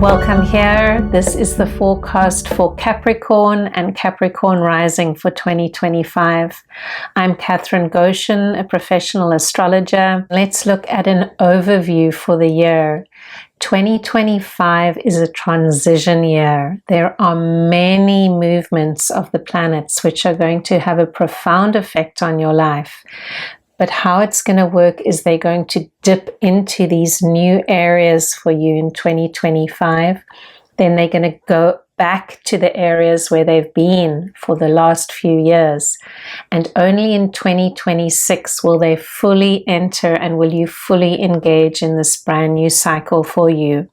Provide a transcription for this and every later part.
Welcome here. This is the forecast for Capricorn and Capricorn rising for 2025. I'm Catherine Goshen, a professional astrologer. Let's look at an overview for the year. 2025 is a transition year. There are many movements of the planets which are going to have a profound effect on your life. But how it's going to work is they're going to dip into these new areas for you in 2025. Then they're going to go back to the areas where they've been for the last few years. And only in 2026 will they fully enter and will you fully engage in this brand new cycle for you.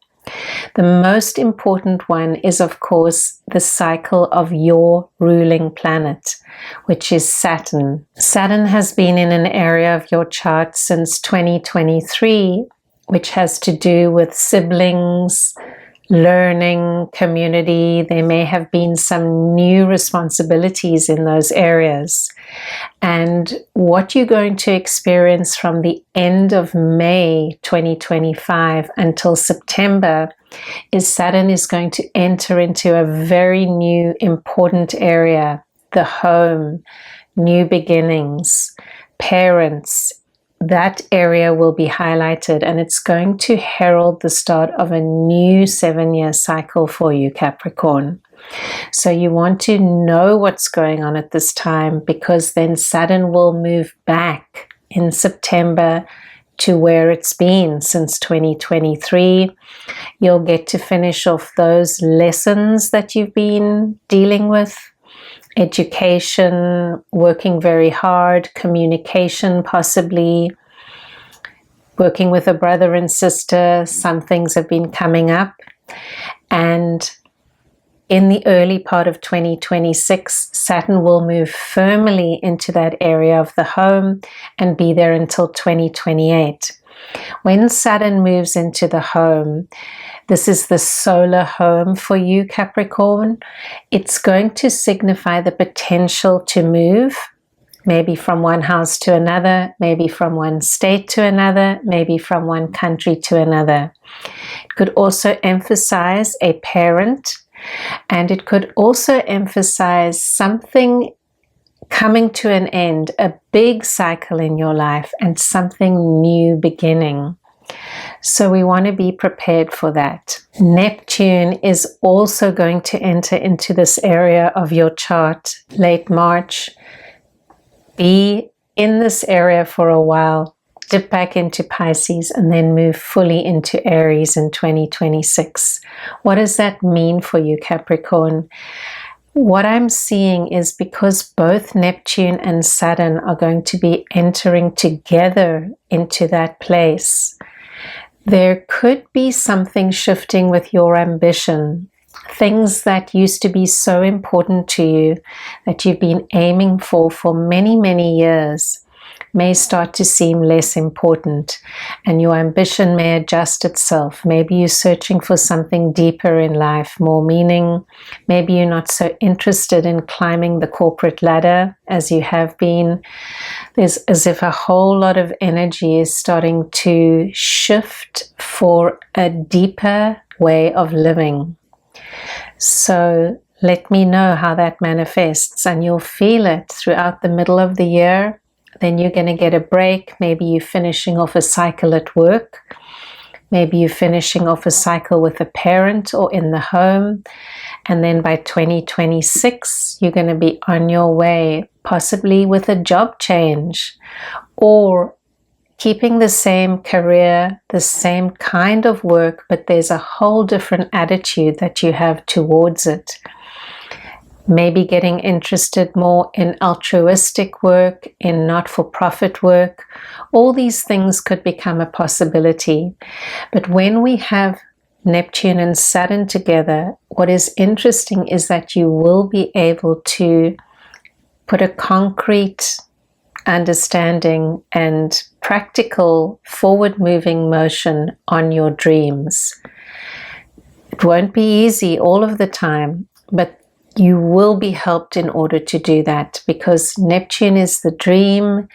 The most important one is, of course, the cycle of your ruling planet, which is Saturn. Saturn has been in an area of your chart since 2023, which has to do with siblings, learning, community. There may have been some new responsibilities in those areas. And what you're going to experience from the end of May 2025 until September is Saturn is going to enter into a very new, important area, the home, new beginnings, parents. That area will be highlighted, and it's going to herald the start of a new 7-year cycle for you, Capricorn. So you want to know what's going on at this time, because then Saturn will move back in September to where it's been since 2023. You'll get to finish off those lessons that you've been dealing with. Education, working very hard, communication possibly, working with a brother and sister, some things have been coming up. And in the early part of 2026, Saturn will move firmly into that area of the home and be there until 2028. When Saturn moves into the home, this is the solar home for you, Capricorn. It's going to signify the potential to move, maybe from one house to another, maybe from one state to another, maybe from one country to another. It could also emphasize a parent, and it could also emphasize something coming to an end, a big cycle in your life and something new beginning. So we want to be prepared for that. Neptune is also going to enter into this area of your chart late March. Be in this area for a while, dip back into Pisces, and then move fully into Aries in 2026. What does that mean for you, Capricorn? What I'm seeing is because both Neptune and Saturn are going to be entering together into that place, there could be something shifting with your ambition. Things that used to be so important to you, that you've been aiming for many, many years, may start to seem less important, and your ambition may adjust itself. Maybe you're searching for something deeper in life, more meaning. Maybe you're not so interested in climbing the corporate ladder as you have been. There's as if a whole lot of energy is starting to shift for a deeper way of living. So let me know how that manifests, and you'll feel it throughout the middle of the year. Then you're going to get a break. Maybe you're finishing off a cycle at work. Maybe you're finishing off a cycle with a parent or in the home. And then by 2026, you're going to be on your way, possibly with a job change or keeping the same career, the same kind of work, but there's a whole different attitude that you have towards it. Maybe getting interested more in altruistic work, in not-for-profit work. All these things could become a possibility. But when we have Neptune and Saturn together, what is interesting is that you will be able to put a concrete understanding and practical forward-moving motion on your dreams. It won't be easy all of the time, but you will be helped in order to do that, because Neptune is the dream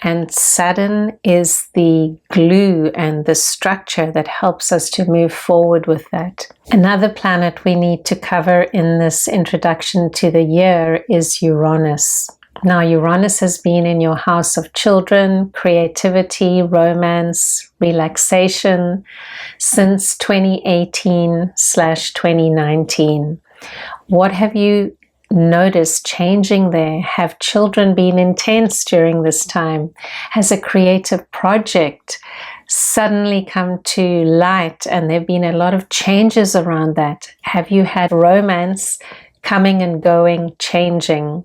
and Saturn is the glue and the structure that helps us to move forward with that. Another planet we need to cover in this introduction to the year is Uranus. Now, Uranus has been in your house of children, creativity, romance, relaxation since 2018/2019. What have you noticed changing there? Have children been intense during this time? Has a creative project suddenly come to light and there have been a lot of changes around that? Have you had romance coming and going, changing?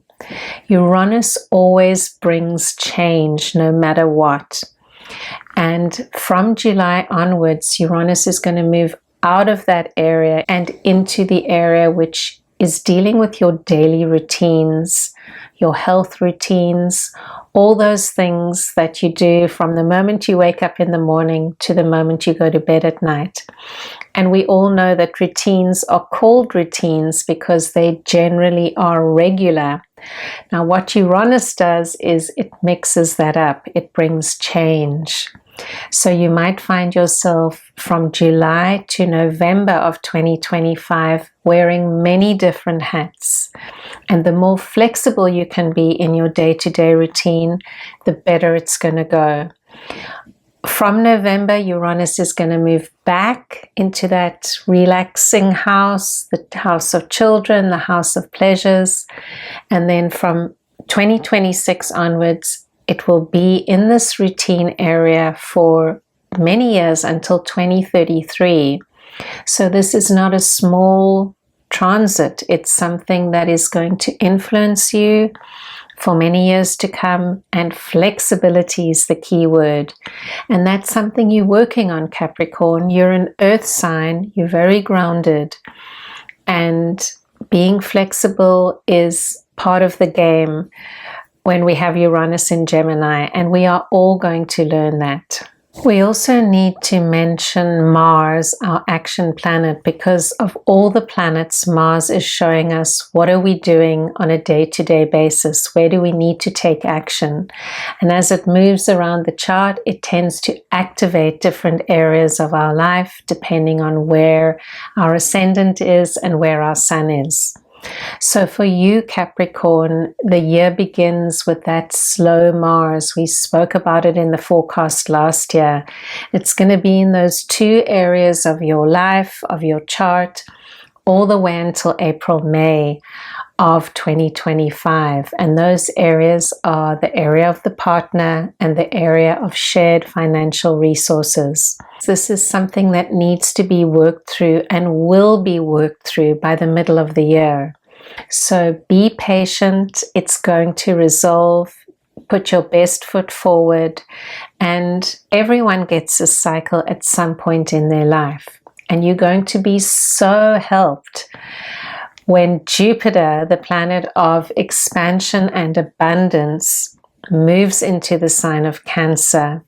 Uranus always brings change no matter what. And from July onwards, Uranus is going to move out of that area and into the area which is dealing with your daily routines, your health routines, all those things that you do from the moment you wake up in the morning to the moment you go to bed at night. And we all know that routines are called routines because they generally are regular. Now, what Uranus does is it mixes that up. It brings change. So you might find yourself from July to November of 2025 wearing many different hats. And the more flexible you can be in your day-to-day routine, the better it's going to go. From November, Uranus is going to move back into that relaxing house, the house of children, the house of pleasures. And then from 2026 onwards, it will be in this routine area for many years until 2033. So this is not a small transit. It's something that is going to influence you for many years to come, and flexibility is the key word. And that's something you're working on, Capricorn. You're an earth sign. You're very grounded. And being flexible is part of the game when we have Uranus in Gemini, and we are all going to learn that. We also need to mention Mars, our action planet, because of all the planets, Mars is showing us what are we doing on a day-to-day basis, where do we need to take action. And as it moves around the chart, it tends to activate different areas of our life depending on where our ascendant is and where our sun is. So for you, Capricorn, the year begins with that slow Mars. We spoke about it in the forecast last year. It's going to be in those two areas of your life, of your chart, all the way until April, May of 2025. And those areas are the area of the partner and the area of shared financial resources. This is something that needs to be worked through and will be worked through by the middle of the year. So be patient. It's going to resolve. Put your best foot forward. And everyone gets a cycle at some point in their life. And you're going to be so helped when Jupiter, the planet of expansion and abundance, moves into the sign of Cancer,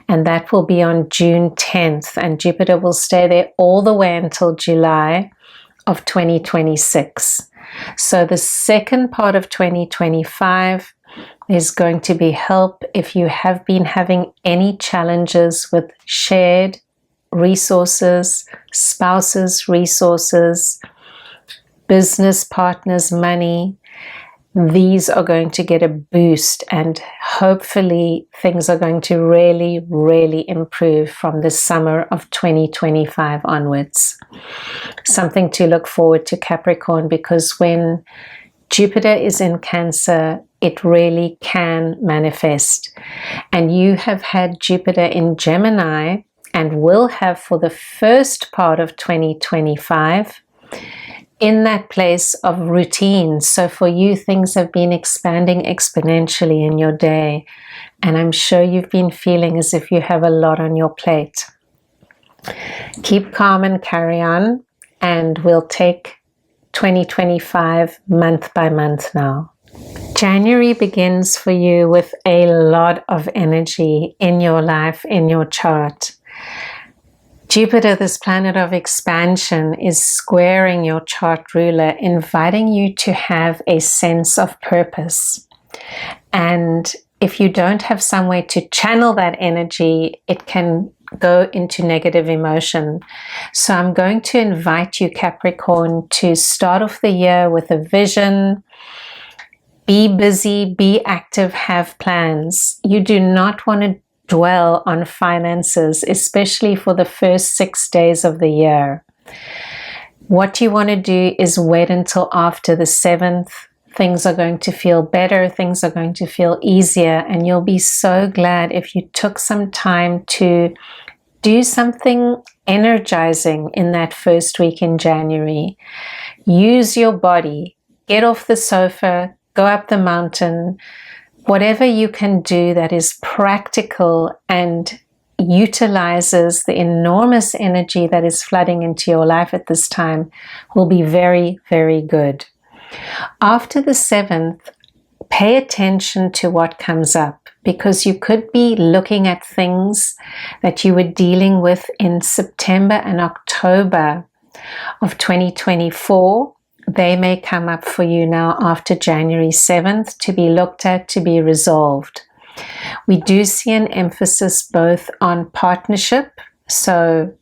and that will be on June 10th, and Jupiter will stay there all the way until July of 2026. So the second part of 2025 is going to be help if you have been having any challenges with shared resources, spouses' resources, business partners' money. These are going to get a boost, and hopefully things are going to really, really improve from the summer of 2025 onwards. Something to look forward to, Capricorn, because when Jupiter is in Cancer, it really can manifest. And you have had Jupiter in Gemini and will have for the first part of 2025 in that place of routine. So for you, things have been expanding exponentially in your day. And I'm sure you've been feeling as if you have a lot on your plate. Keep calm and carry on. And we'll take 2025 month by month now. January begins for you with a lot of energy in your life, in your chart. Jupiter, this planet of expansion, is squaring your chart ruler, inviting you to have a sense of purpose. And if you don't have some way to channel that energy, it can go into negative emotion. So I'm going to invite you, Capricorn, to start off the year with a vision. Be busy, be active, have plans. You do not want to dwell on finances, especially for the first 6 days of the year. What you want to do is wait until after the 7th. Things are going to feel better, things are going to feel easier, and you'll be so glad if you took some time to do something energizing in that first week in January. Use your body, get off the sofa, go up the mountain, whatever you can do that is practical and utilizes the enormous energy that is flooding into your life at this time will be very, very good. After the 7th, pay attention to what comes up, because you could be looking at things that you were dealing with in September and October of 2024. They may come up for you now after January 7th to be looked at, to be resolved. We do see an emphasis both on partnership, so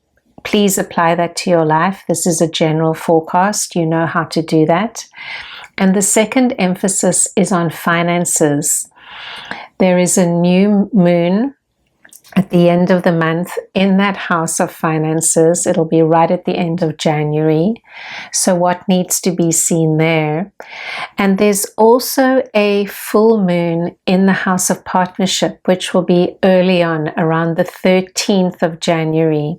please apply that to your life. This is a general forecast. You know how to do that. And the second emphasis is on finances. There is a new moon at the end of the month in that house of finances. It'll be right at the end of January. So what needs to be seen there? And there's also a full moon in the house of partnership, which will be early on around the 13th of January.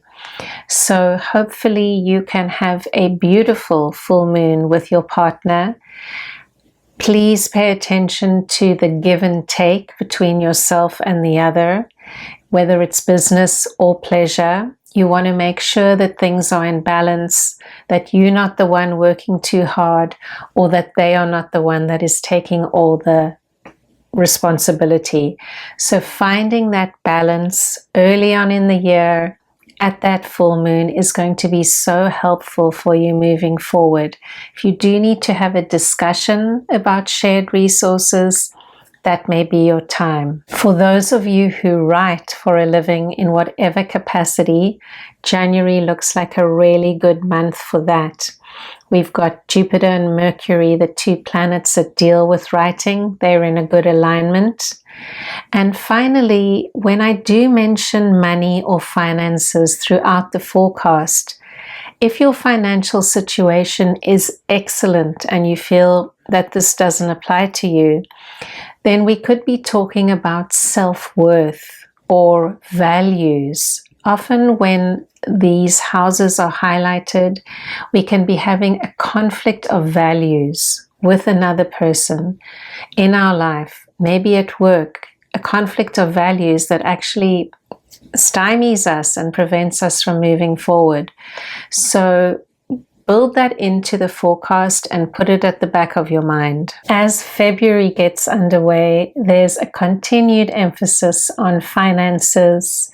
So hopefully you can have a beautiful full moon with your partner. Please pay attention to the give and take between yourself and the other, whether it's business or pleasure. You want to make sure that things are in balance, that you're not the one working too hard, or that they are not the one that is taking all the responsibility. So finding that balance early on in the year at that full moon is going to be so helpful for you moving forward. If you do need to have a discussion about shared resources, that may be your time. For those of you who write for a living in whatever capacity, January looks like a really good month for that. We've got Jupiter and Mercury, the two planets that deal with writing. They're in a good alignment. And finally, when I do mention money or finances throughout the forecast, if your financial situation is excellent and you feel that this doesn't apply to you, then we could be talking about self-worth or values. Often when these houses are highlighted, we can be having a conflict of values with another person in our life, maybe at work, a conflict of values that actually stymies us and prevents us from moving forward. So build that into the forecast and put it at the back of your mind. As February gets underway, there's a continued emphasis on finances,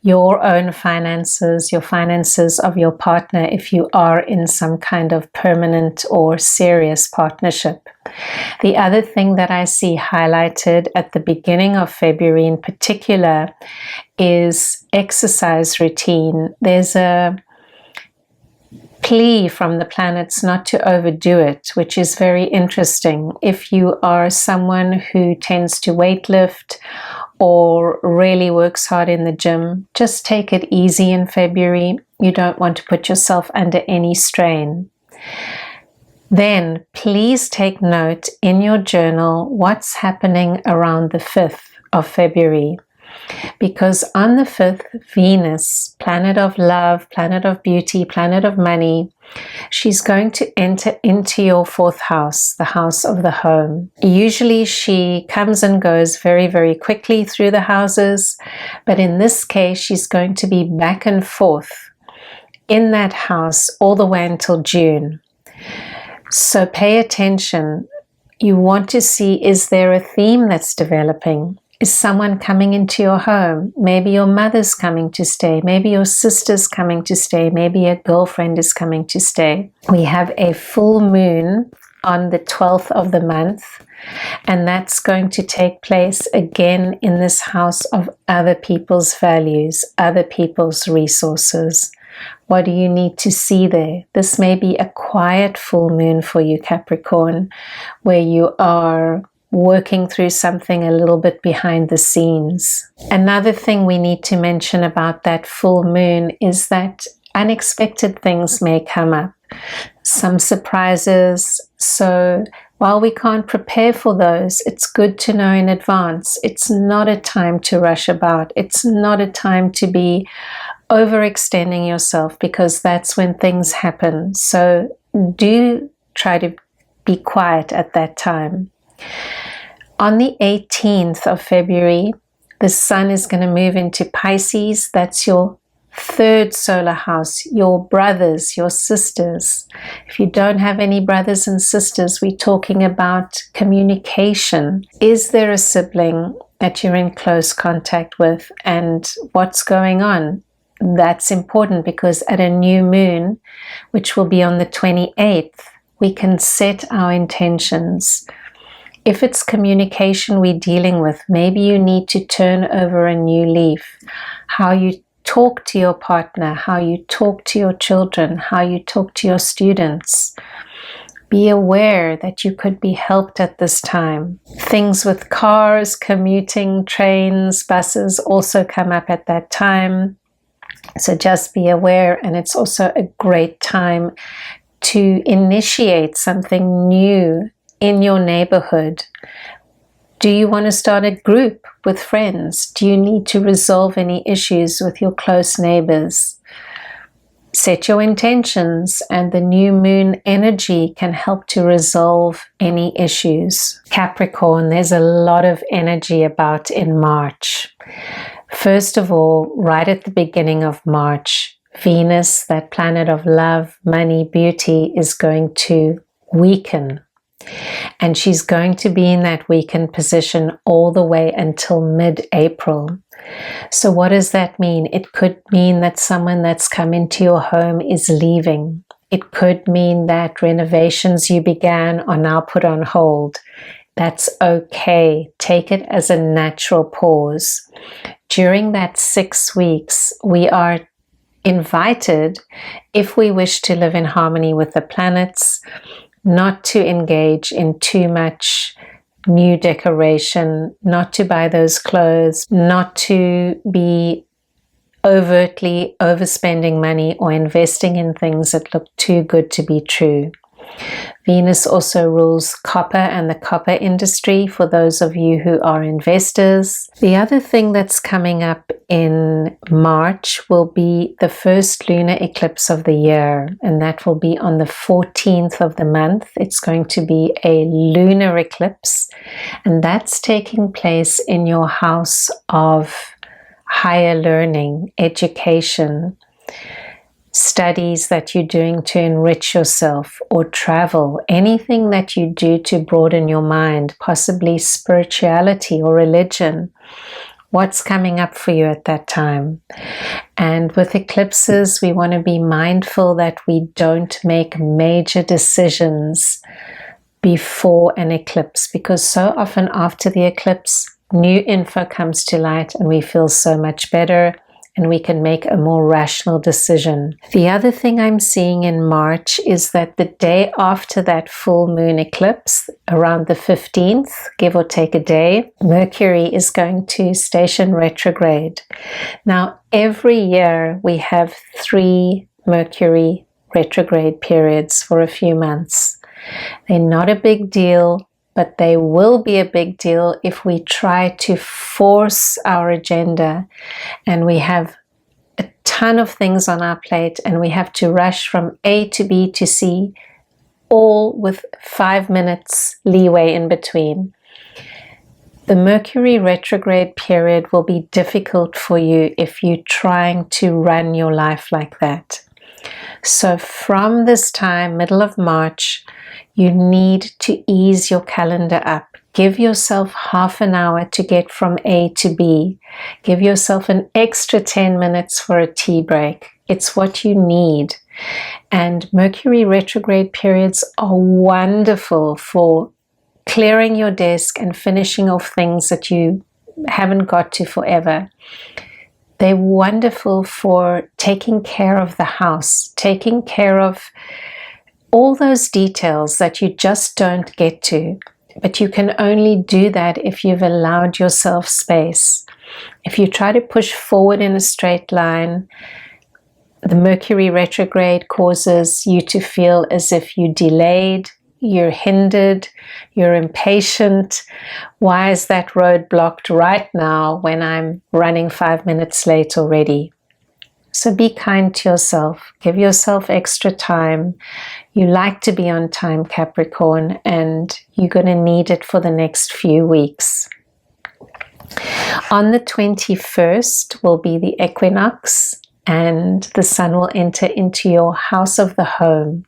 your own finances, your finances of your partner if you are in some kind of permanent or serious partnership. The other thing that I see highlighted at the beginning of February in particular is exercise routine. There's a plea from the planets not to overdo it, which is very interesting. If you are someone who tends to weightlift or really works hard in the gym, just take it easy in February. You don't want to put yourself under any strain. Then please take note in your journal what's happening around the 5th of February. Because on the 5th, Venus, planet of love, planet of beauty, planet of money, she's going to enter into your 4th house, the house of the home. Usually she comes and goes very, very quickly through the houses, but in this case, she's going to be back and forth in that house all the way until June. So pay attention. You want to see, is there a theme that's developing? Is someone coming into your home? Maybe your mother's coming to stay. Maybe your sister's coming to stay. Maybe a girlfriend is coming to stay. We have a full moon on the 12th of the month, and that's going to take place again in this house of other people's values, other people's resources. What do you need to see there? This may be a quiet full moon for you, Capricorn, where you are working through something a little bit behind the scenes. Another thing we need to mention about that full moon is that unexpected things may come up, some surprises. So while we can't prepare for those, it's good to know in advance. It's not a time to rush about. It's not a time to be overextending yourself, because that's when things happen. So do try to be quiet at that time. On the 18th of February, the sun is going to move into Pisces. That's your third solar house, your brothers, your sisters. If you don't have any brothers and sisters, we're talking about communication. Is there a sibling that you're in close contact with, and what's going on? That's important, because at a new moon, which will be on the 28th, we can set our intentions. If it's communication we're dealing with, maybe you need to turn over a new leaf. How you talk to your partner, how you talk to your children, how you talk to your students. Be aware that you could be helped at this time. Things with cars, commuting, trains, buses also come up at that time. So just be aware, and it's also a great time to initiate something new in your neighborhood. Do you want to start a group with friends? Do you need to resolve any issues with your close neighbors? Set your intentions, and the new moon energy can help to resolve any issues. Capricorn, there's a lot of energy about in March. First of all, right at the beginning of March, Venus, that planet of love, money, beauty, is going to weaken. And she's going to be in that weakened position all the way until mid-April. So what does that mean? It could mean that someone that's come into your home is leaving. It could mean that renovations you began are now put on hold. That's okay. Take it as a natural pause. During that 6 weeks, we are invited, if we wish to live in harmony with the planets, not to engage in too much new decoration, not to buy those clothes, not to be overtly overspending money or investing in things that look too good to be true. Venus also rules copper and the copper industry for those of you who are investors. The other thing that's coming up in March will be the first lunar eclipse of the year, and that will be on the 14th of the month. It's going to be a lunar eclipse, and that's taking place in your house of higher learning, education, studies that you're doing to enrich yourself, or travel, anything that you do to broaden your mind, possibly spirituality or religion. What's coming up for you at that time? And with eclipses, we want to be mindful that we don't make major decisions before an eclipse, because so often after the eclipse, new info comes to light and we feel so much better, and we can make a more rational decision. The other thing I'm seeing in March is that the day after that full moon eclipse, around the 15th, give or take a day, Mercury is going to station retrograde. Now, every year we have 3 Mercury retrograde periods for a few months. They're not a big deal, but they will be a big deal if we try to force our agenda and we have a ton of things on our plate and we have to rush from A to B to C, all with 5 minutes leeway in between. The Mercury retrograde period will be difficult for you if you're trying to run your life like that. So from this time, middle of March, you need to ease your calendar up. Give yourself half an hour to get from A to B. Give yourself an extra 10 minutes for a tea break. It's what you need. And Mercury retrograde periods are wonderful for clearing your desk and finishing off things that you haven't got to forever. They're wonderful for taking care of the house, taking care of all those details that you just don't get to. But you can only do that if you've allowed yourself space. If you try to push forward in a straight line, the Mercury retrograde causes you to feel as if you delayed, you're hindered, you're impatient. Why is that road blocked right now when I'm running 5 minutes late already? So be kind to yourself. Give yourself extra time. You like to be on time, Capricorn, and you're going to need it for the next few weeks. On the 21st will be the equinox, and the sun will enter into your house of the home.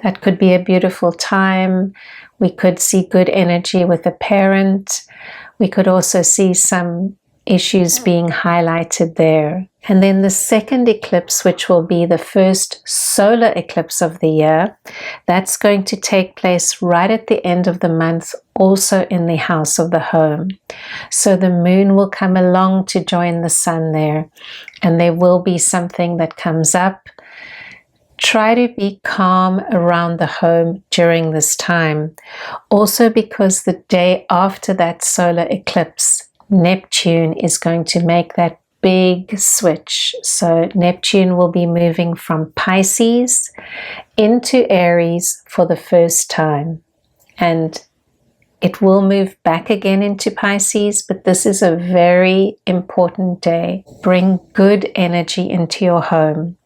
That could be a beautiful time. We could see good energy with a parent. We could also see some issues being highlighted there. And then the second eclipse, which will be the first solar eclipse of the year, that's going to take place right at the end of the month, also in the house of the home. So the moon will come along to join the sun there, and there will be something that comes up. Try to be calm around the home during this time. Also because the day after that solar eclipse, Neptune is going to make that big switch. So Neptune will be moving from Pisces into Aries for the first time. And it will move back again into Pisces, but this is a very important day. Bring good energy into your home.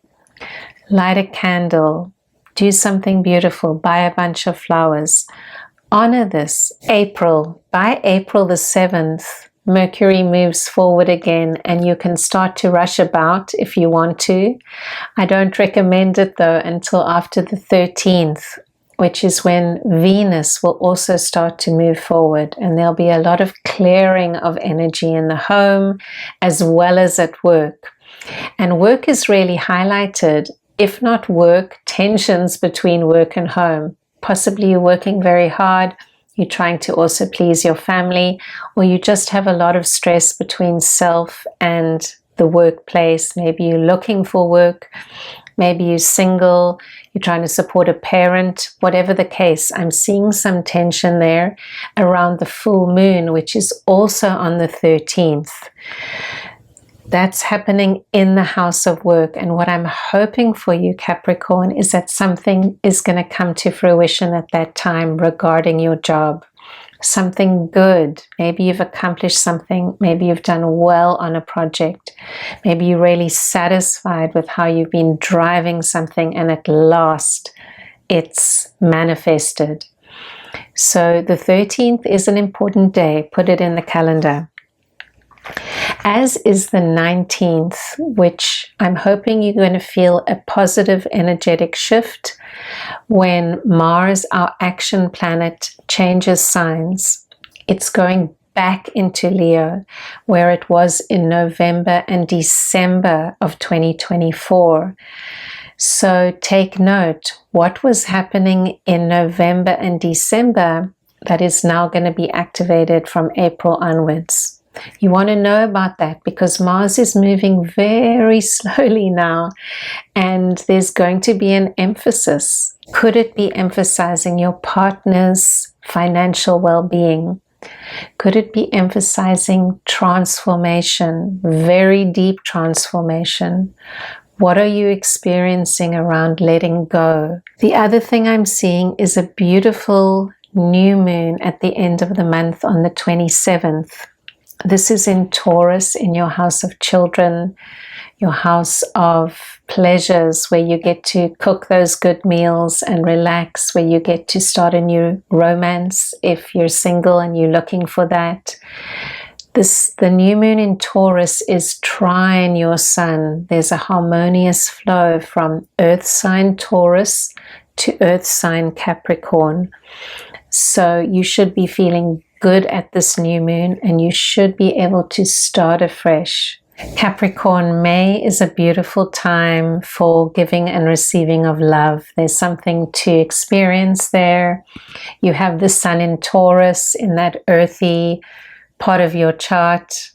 Light a candle. Do something beautiful. Buy a bunch of flowers. Honor this. April. By April the 7th, Mercury moves forward again, and you can start to rush about if you want to. I don't recommend it though until after the 13th, which is when Venus will also start to move forward, and there'll be a lot of clearing of energy in the home as well as at work. And work is really highlighted, if not work, tensions between work and home. Possibly you're working very hard, you're trying to also please your family, or you just have a lot of stress between self and the workplace. Maybe you're looking for work, maybe you're single, you're trying to support a parent. Whatever the case, I'm seeing some tension there around the full moon, which is also on the 13th. That's happening in the house of work. And what I'm hoping for you, Capricorn, is that something is going to come to fruition at that time regarding your job. Something good. Maybe you've accomplished something. Maybe you've done well on a project. Maybe you're really satisfied with how you've been driving something and at last it's manifested. So the 13th is an important day. Put it in the calendar. As is the 19th, which I'm hoping you're going to feel a positive energetic shift when Mars, our action planet, changes signs. It's going back into Leo, where it was in November and December of 2024. So take note, what was happening in November and December that is now going to be activated from April onwards. You want to know about that because Mars is moving very slowly now, and there's going to be an emphasis. Could it be emphasizing your partner's financial well-being? Could it be emphasizing transformation, very deep transformation? What are you experiencing around letting go? The other thing I'm seeing is a beautiful new moon at the end of the month on the 27th. This is in Taurus, in your house of children, your house of pleasures, where you get to cook those good meals and relax, where you get to start a new romance if you're single and you're looking for that. The new moon in Taurus is trine your sun. There's a harmonious flow from earth sign Taurus to earth sign Capricorn. So you should be feeling good at this new moon, and you should be able to start afresh. Capricorn, May is a beautiful time for giving and receiving of love. There's something to experience there. You have the sun in Taurus in that earthy part of your chart,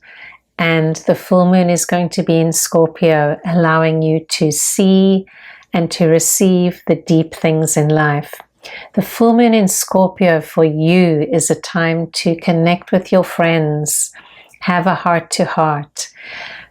and the full moon is going to be in Scorpio, allowing you to see and to receive the deep things in life. The full moon in Scorpio for you is a time to connect with your friends, have a heart-to-heart.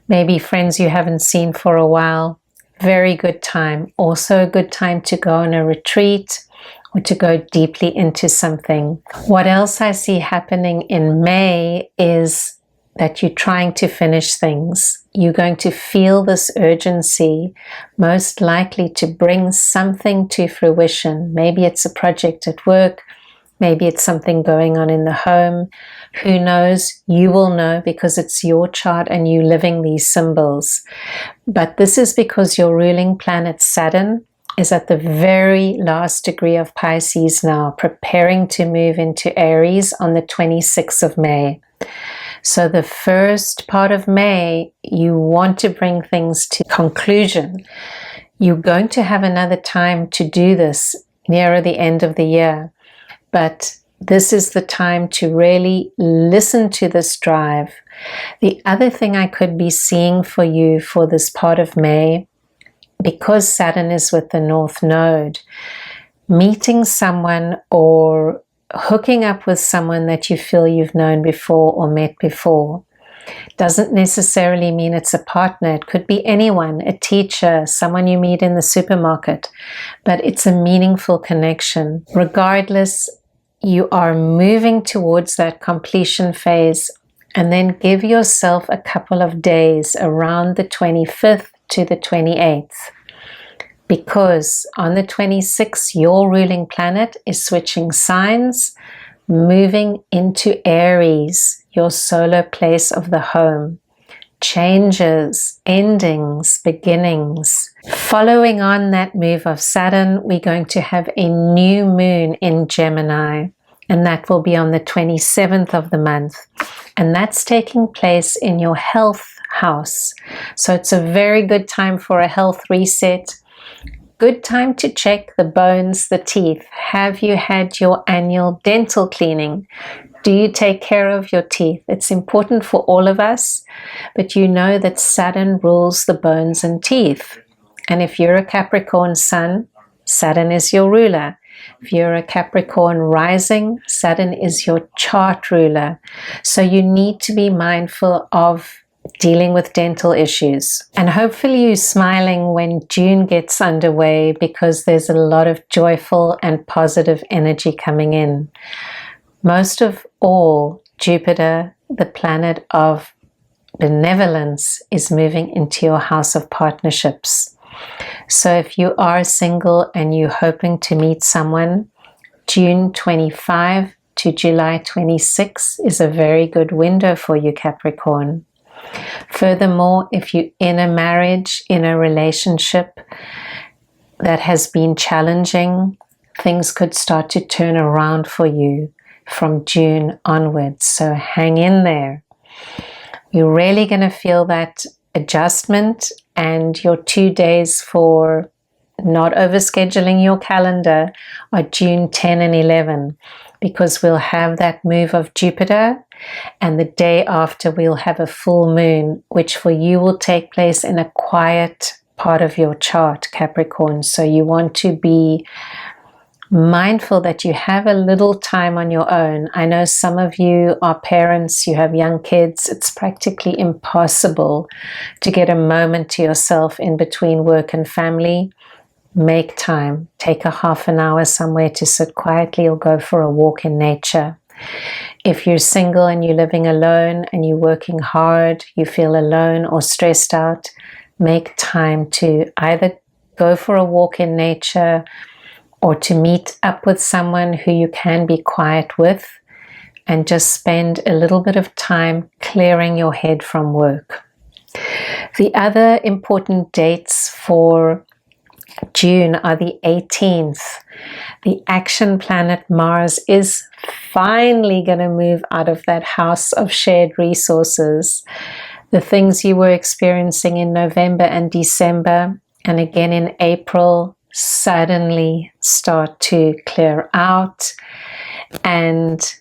Maybe friends you haven't seen for a while. Very good time. Also a good time to go on a retreat or to go deeply into something. What else I see happening in May is that you're trying to finish things. You're going to feel this urgency, most likely to bring something to fruition. Maybe it's a project at work. Maybe it's something going on in the home. Who knows? You will know because it's your chart and you living these symbols. But this is because your ruling planet Saturn is at the very last degree of Pisces now, preparing to move into Aries on the 26th of May. So the first part of May, you want to bring things to conclusion. You're going to have another time to do this nearer the end of the year. But this is the time to really listen to this drive. The other thing I could be seeing for you for this part of May, because Saturn is with the North Node, meeting someone or hooking up with someone that you feel you've known before or met before. Doesn't necessarily mean it's a partner. It could be anyone, a teacher, someone you meet in the supermarket, but it's a meaningful connection. Regardless, you are moving towards that completion phase, and then give yourself a couple of days around the 25th to the 28th. Because on the 26th, your ruling planet is switching signs, moving into Aries, your solar place of the home. Changes, endings, beginnings. Following on that move of Saturn, we're going to have a new moon in Gemini, and that will be on the 27th of the month. And that's taking place in your health house. So it's a very good time for a health reset. Good time to check the bones, the teeth. Have you had your annual dental cleaning? Do you take care of your teeth? It's important for all of us, but you know that Saturn rules the bones and teeth. And if you're a Capricorn sun, Saturn is your ruler. If you're a Capricorn rising, Saturn is your chart ruler. So you need to be mindful of dealing with dental issues. And hopefully you're smiling when June gets underway, because there's a lot of joyful and positive energy coming in. Most of all, Jupiter, the planet of benevolence, is moving into your house of partnerships. So if you are single and you're hoping to meet someone, June 25 to July 26 is a very good window for you, Capricorn. Furthermore, if you're in a marriage, in a relationship that has been challenging, things could start to turn around for you from June onwards. So hang in there. You're really going to feel that adjustment, and your 2 days for not overscheduling your calendar are June 10 and 11, because we'll have that move of Jupiter, and the day after we'll have a full moon, which for you will take place in a quiet part of your chart, Capricorn. So you want to be mindful that you have a little time on your own. I know some of you are parents, you have young kids. It's practically impossible to get a moment to yourself in between work and family. Make time. Take a half an hour somewhere to sit quietly or go for a walk in nature. If you're single and you're living alone and you're working hard, you feel alone or stressed out, make time to either go for a walk in nature or to meet up with someone who you can be quiet with, and just spend a little bit of time clearing your head from work. The other important dates for June are the 18th The action planet Mars is finally going to move out of that house of shared resources. The things you were experiencing in November and December, and again in April, suddenly start to clear out, and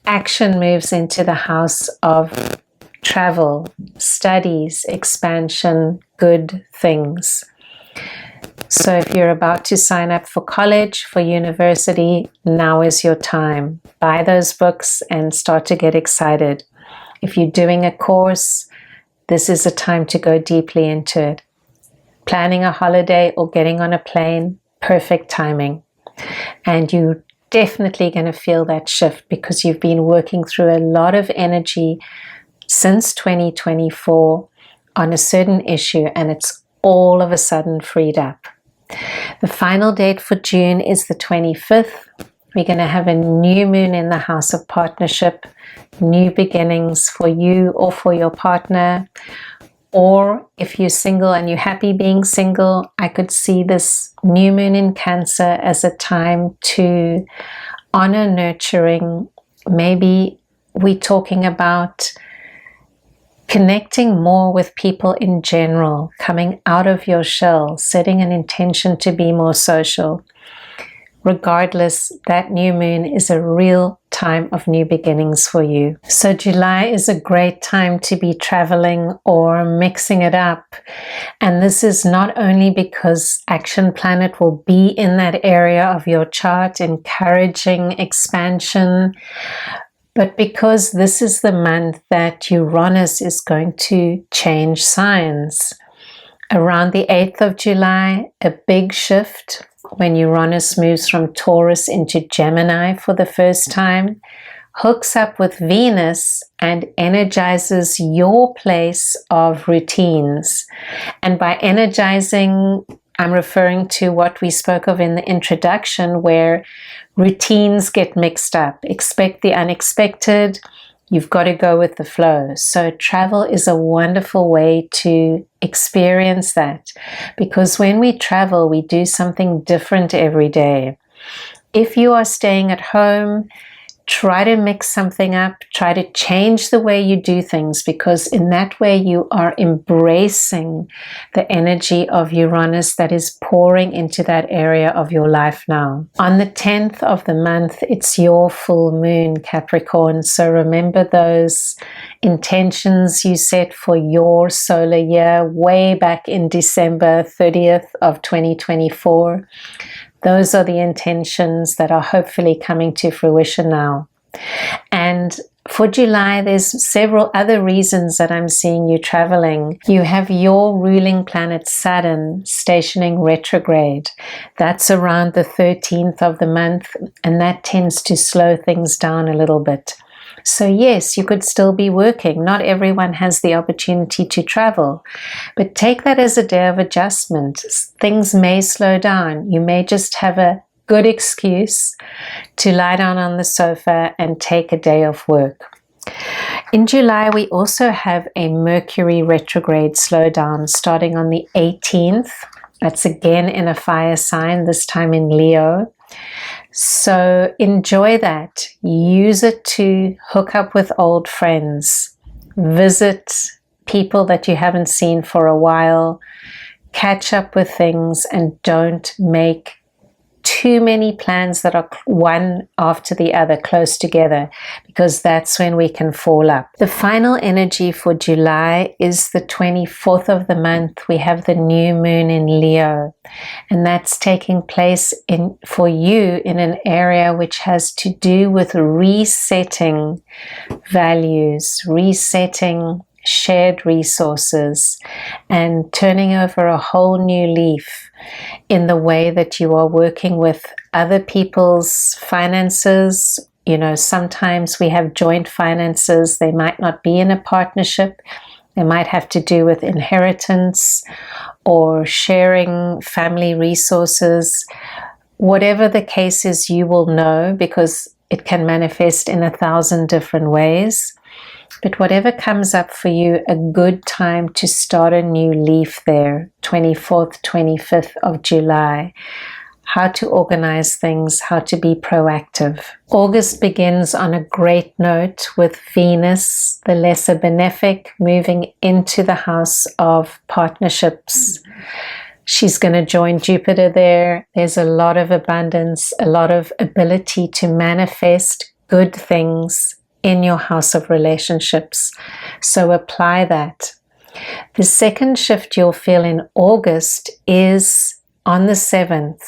action moves into the house of travel, studies, expansion, good things. So if you're about to sign up for college, for university, now is your time. Buy those books and start to get excited. If you're doing a course, this is a time to go deeply into it. Planning a holiday or getting on a plane, perfect timing. And you're definitely going to feel that shift because you've been working through a lot of energy since 2024 on a certain issue, and it's all of a sudden freed up. The final date for June is the 25th. We're going to have a new moon in the house of partnership, new beginnings for you or for your partner. Or if you're single and you're happy being single, I could see this new moon in Cancer as a time to honor nurturing. Maybe we're talking about connecting more with people in general, coming out of your shell, setting an intention to be more social. Regardless, that new moon is a real time of new beginnings for you. So July is a great time to be traveling or mixing it up. And this is not only because Action Planet will be in that area of your chart, encouraging expansion, but because this is the month that Uranus is going to change signs. Around the 8th of July, a big shift when Uranus moves from Taurus into Gemini for the first time, hooks up with Venus and energizes your place of routines. And by energizing, I'm referring to what we spoke of in the introduction, where routines get mixed up. Expect the unexpected. You've got to go with the flow. So travel is a wonderful way to experience that, because when we travel, we do something different every day. If you are staying at home, try to mix something up, try to change the way you do things, because in that way you are embracing the energy of Uranus that is pouring into that area of your life now. On the 10th of the month, it's your full moon, Capricorn. So remember those intentions you set for your solar year way back in December 30th of 2024. Those are the intentions that are hopefully coming to fruition now. And for July, there's several other reasons that I'm seeing you traveling. You have your ruling planet Saturn stationing retrograde. That's around the 13th of the month, and that tends to slow things down a little bit. So yes, you could still be working. Not everyone has the opportunity to travel, but take that as a day of adjustment. Things may slow down. You may just have a good excuse to lie down on the sofa and take a day off work. In July, we also have a Mercury retrograde slowdown starting on the 18th. That's again in a fire sign, this time in Leo. So enjoy that. Use it to hook up with old friends, visit people that you haven't seen for a while, catch up with things, and don't make too many plans that are one after the other close together, because that's when we can fall up. The final energy for July is the 24th of the month. We have the new moon in Leo, and that's taking place for you in an area which has to do with resetting values, resetting shared resources, and turning over a whole new leaf in the way that you are working with other people's finances. You know, sometimes we have joint finances. They might not be in a partnership. They might have to do with inheritance or sharing family resources. Whatever the case is, you will know, because it can manifest in 1,000 different ways. But whatever comes up for you, a good time to start a new leaf there, 24th, 25th of July. how to organize things, how to be proactive. August begins on a great note with Venus, the lesser benefic, moving into the house of partnerships. She's going to join Jupiter there. There's a lot of abundance, a lot of ability to manifest good things in your house of relationships. So apply that. The second shift you'll feel in August is on the 7th.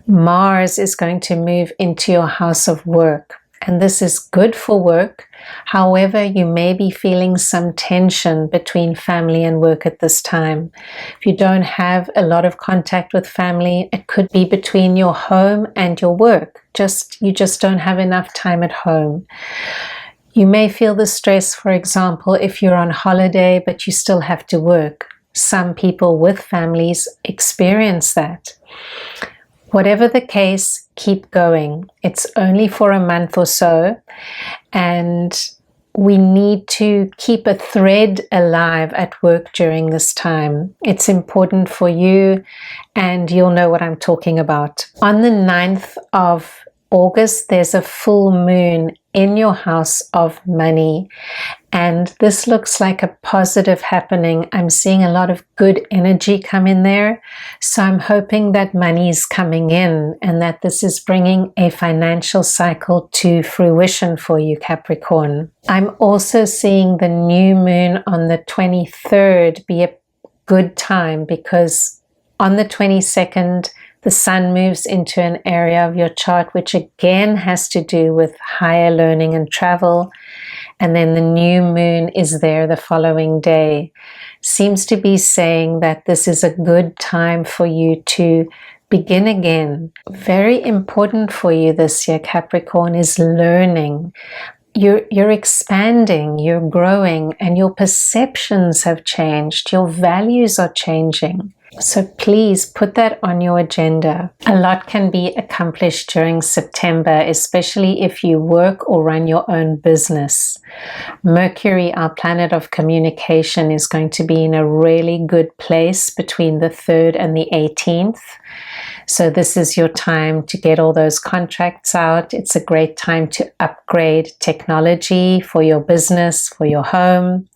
Mars is going to move into your house of work, and this is good for work. However, you may be feeling some tension between family and work at this time. If you don't have a lot of contact with family, it could be between your home and your work. You just don't have enough time at home. You may feel the stress, for example, if you're on holiday but you still have to work. Some people with families experience that. Whatever the case, keep going. It's only for a month or so, and we need to keep a thread alive at work during this time. It's important for you, and you'll know what I'm talking about. On the 9th of August, there's a full moon in your house of money, and this looks like a positive happening. I'm seeing a lot of good energy come in there, so I'm hoping that money is coming in and that this is bringing a financial cycle to fruition for you, Capricorn. I'm also seeing the new moon on the 23rd be a good time, because on the 22nd, the sun moves into an area of your chart which again has to do with higher learning and travel. And then the new moon is there the following day. Seems to be saying that this is a good time for you to begin again. Very important for you this year, Capricorn, is learning. You're expanding, you're growing, and your perceptions have changed. Your values are changing. So please put that on your agenda. A lot can be accomplished during September, especially if you work or run your own business. Mercury, our planet of communication, is going to be in a really good place between the 3rd and the 18th. So this is your time to get all those contracts out. It's a great time to upgrade technology for your business, for your home,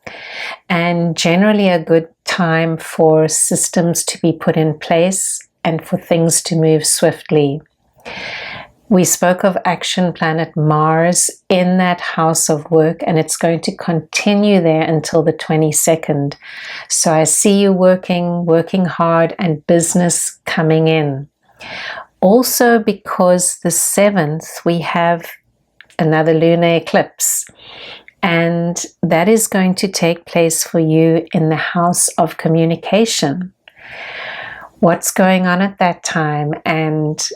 and generally a good time for systems to be put in place and for things to move swiftly. We spoke of action planet Mars in that house of work, and it's going to continue there until the 22nd. So I see you working hard, and business coming in. Also, because the 7th, we have another lunar eclipse, and that is going to take place for you in the house of communication. What's going on at that time, and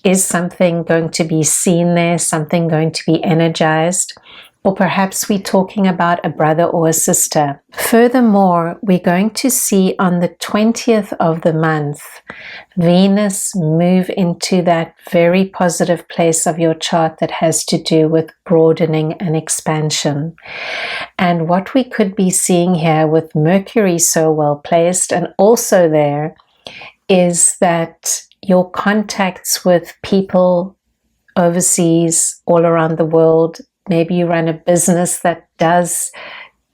is something going to be seen there, something going to be energized? Or perhaps we're talking about a brother or a sister. Furthermore, we're going to see on the 20th of the month, Venus move into that very positive place of your chart that has to do with broadening and expansion. And what we could be seeing here with Mercury so well placed and also there is that your contacts with people overseas, all around the world, maybe you run a business that does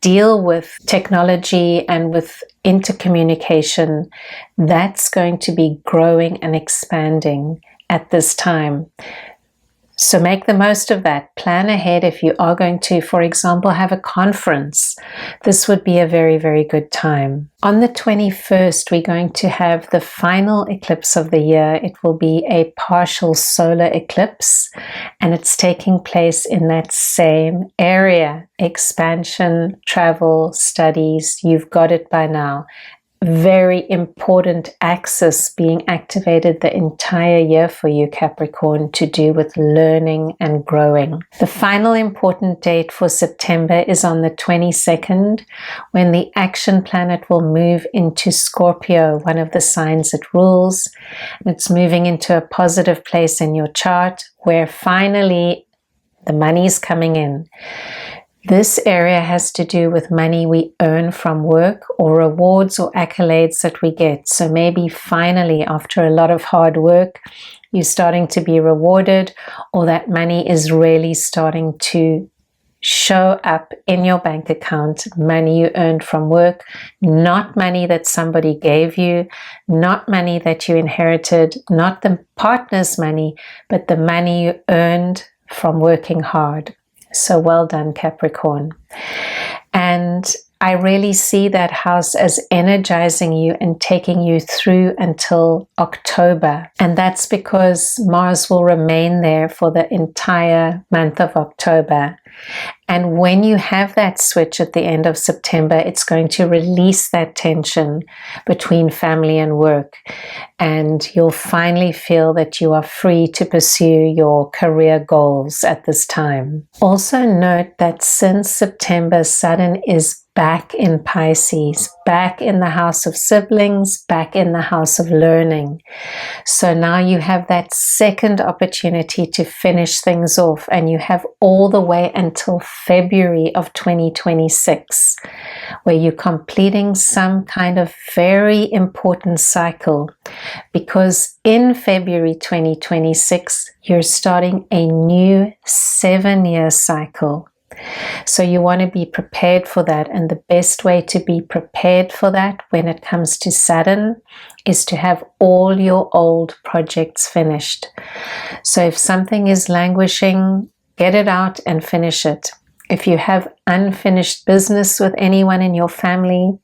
deal with technology and with intercommunication, that's going to be growing and expanding at this time. So make the most of that. Plan ahead. If you are going to, for example, have a conference, this would be a very, very good time. On the 21st, we're going to have the final eclipse of the year. It will be a partial solar eclipse, and it's taking place in that same area. Expansion, travel, studies, you've got it by now. Very important axis being activated the entire year for you, Capricorn, to do with learning and growing. The final important date for September is on the 22nd, when the action planet will move into Scorpio, one of the signs it rules. It's moving into a positive place in your chart where finally the money is coming in. This area has to do with money we earn from work or rewards or accolades that we get. So maybe finally, after a lot of hard work, you're starting to be rewarded, or that money is really starting to show up in your bank account, money you earned from work, not money that somebody gave you, not money that you inherited, not the partner's money, but the money you earned from working hard. So well done, Capricorn. And I really see that house as energizing you and taking you through until October. And that's because Mars will remain there for the entire month of October. And when you have that switch at the end of September, it's going to release that tension between family and work. And you'll finally feel that you are free to pursue your career goals at this time. Also note that since September, Saturn is back in Pisces, back in the house of siblings, back in the house of learning. So now you have that second opportunity to finish things off, and you have all the way until February of 2026, where you're completing some kind of very important cycle, because in February 2026, you're starting a new 7-year cycle. So you want to be prepared for that, and the best way to be prepared for that when it comes to Saturn is to have all your old projects finished. So if something is languishing, get it out and finish it. If you have unfinished business with anyone in your family,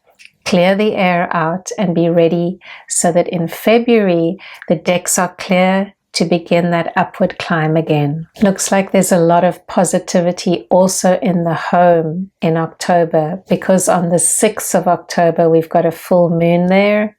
clear the air out and be ready so that in February the decks are clear to begin that upward climb again. Looks like there's a lot of positivity also in the home in October, because on the 6th of October we've got a full moon there.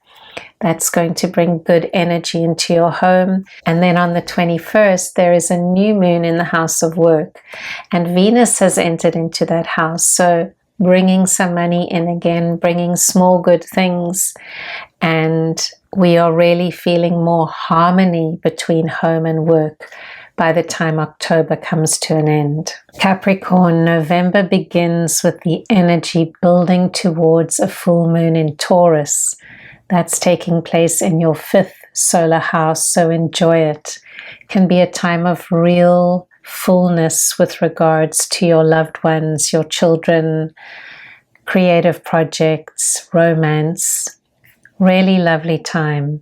That's going to bring good energy into your home. And then on the 21st, there is a new moon in the house of work, and Venus has entered into that house. So bringing some money in again, bringing small good things, and we are really feeling more harmony between home and work by the time October comes to an end. Capricorn, November begins with the energy building towards a full moon in Taurus. That's taking place in your 5th solar house, so enjoy it. It can be a time of real fullness with regards to your loved ones, your children, creative projects, romance. Really lovely time.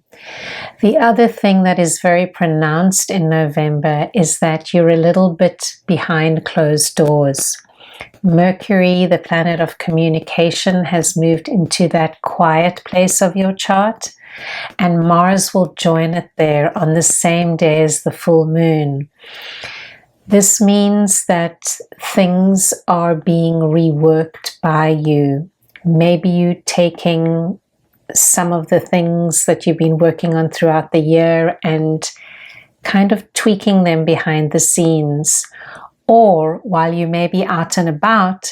The other thing that is very pronounced in November is that you're a little bit behind closed doors. Mercury, the planet of communication, has moved into that quiet place of your chart, and Mars will join it there on the same day as the full moon. This means that things are being reworked by you. Maybe you taking some of the things that you've been working on throughout the year and kind of tweaking them behind the scenes. Or while you may be out and about,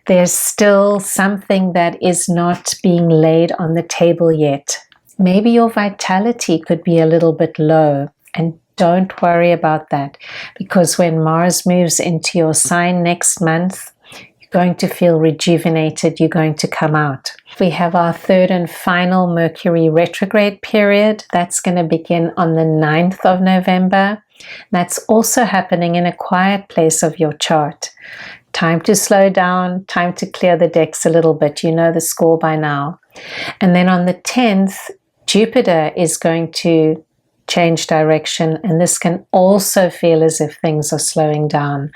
there's still something that is not being laid on the table yet. Maybe your vitality could be a little bit low, and don't worry about that, because when Mars moves into your sign next month, going to feel rejuvenated, you're going to come out. We have our 3rd and final Mercury retrograde period. That's going to begin on the 9th of November. That's also happening in a quiet place of your chart. Time to slow down, time to clear the decks a little bit. You know the score by now. And then on the 10th, Jupiter is going to change direction, and this can also feel as if things are slowing down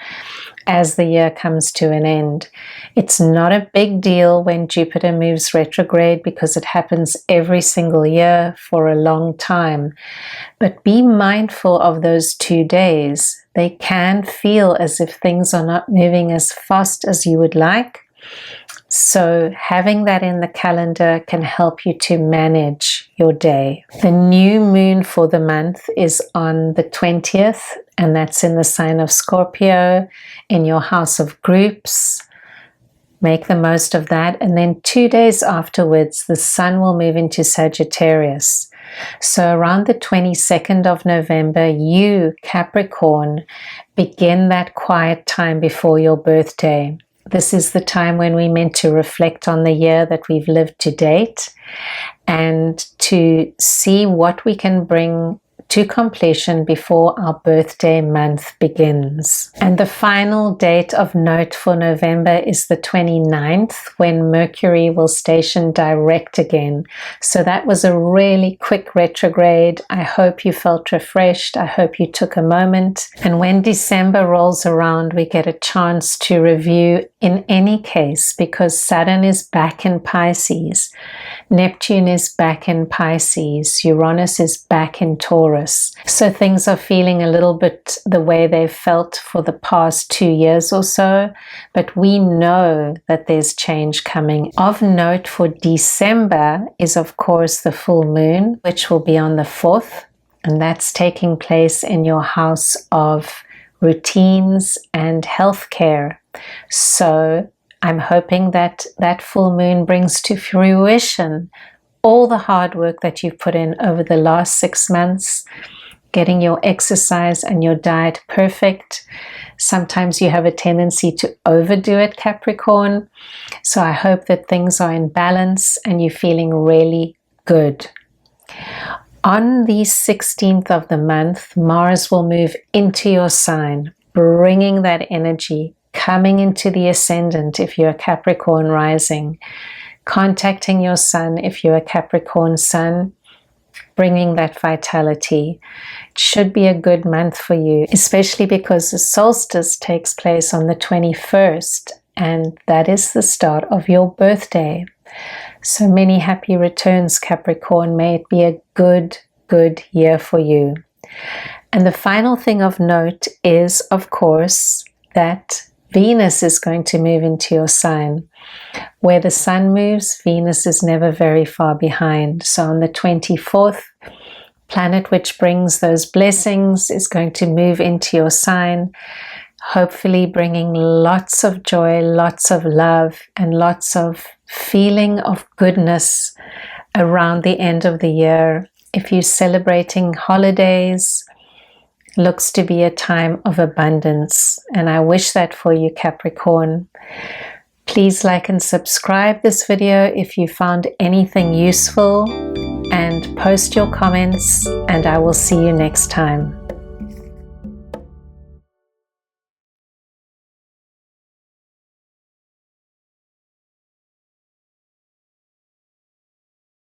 as the year comes to an end. It's not a big deal when Jupiter moves retrograde because it happens every single year for a long time. But be mindful of those 2 days. They can feel as if things are not moving as fast as you would like. So having that in the calendar can help you to manage your day. The new moon for the month is on the 20th, and that's in the sign of Scorpio, in your house of groups. Make the most of that. And then 2 days afterwards, the sun will move into Sagittarius. So around the 22nd of November, you, Capricorn, begin that quiet time before your birthday. this is the time when we're meant to reflect on the year that we've lived to date and to see what we can bring to completion before our birthday month begins. And the final date of note for November is the 29th, when Mercury will station direct again. So that was a really quick retrograde. I hope you felt refreshed. I hope you took a moment. And when December rolls around, we get a chance to review in any case, because Saturn is back in Pisces, Neptune is back in Pisces, Uranus is back in Taurus. So things are feeling a little bit the way they've felt for the past 2 years or so, but we know that there's change coming. Of note for December is, of course, the full moon, which will be on the 4th, and that's taking place in your house of routines and healthcare. So I'm hoping that that full moon brings to fruition all the hard work that you've put in over the last 6 months, getting your exercise and your diet perfect. Sometimes you have a tendency to overdo it, Capricorn. So I hope that things are in balance and you're feeling really good. On the 16th of the month, Mars will move into your sign, bringing that energy, coming into the Ascendant if you're a Capricorn rising, contacting your Sun if you're a Capricorn Sun, bringing that vitality. It should be a good month for you, especially because the solstice takes place on the 21st, and that is the start of your birthday. So many happy returns, Capricorn. May it be a good year for you. And the final thing of note is, of course, that Venus is going to move into your sign. Where the Sun moves, Venus is never very far behind. So on the 24th, planet which brings those blessings is going to move into your sign, hopefully bringing lots of joy, lots of love, and lots of feeling of goodness around the end of the year. If you're celebrating holidays, looks to be a time of abundance, and I wish that for you, Capricorn. Please like and subscribe this video if you found anything useful, and post your comments, and I will see you next time.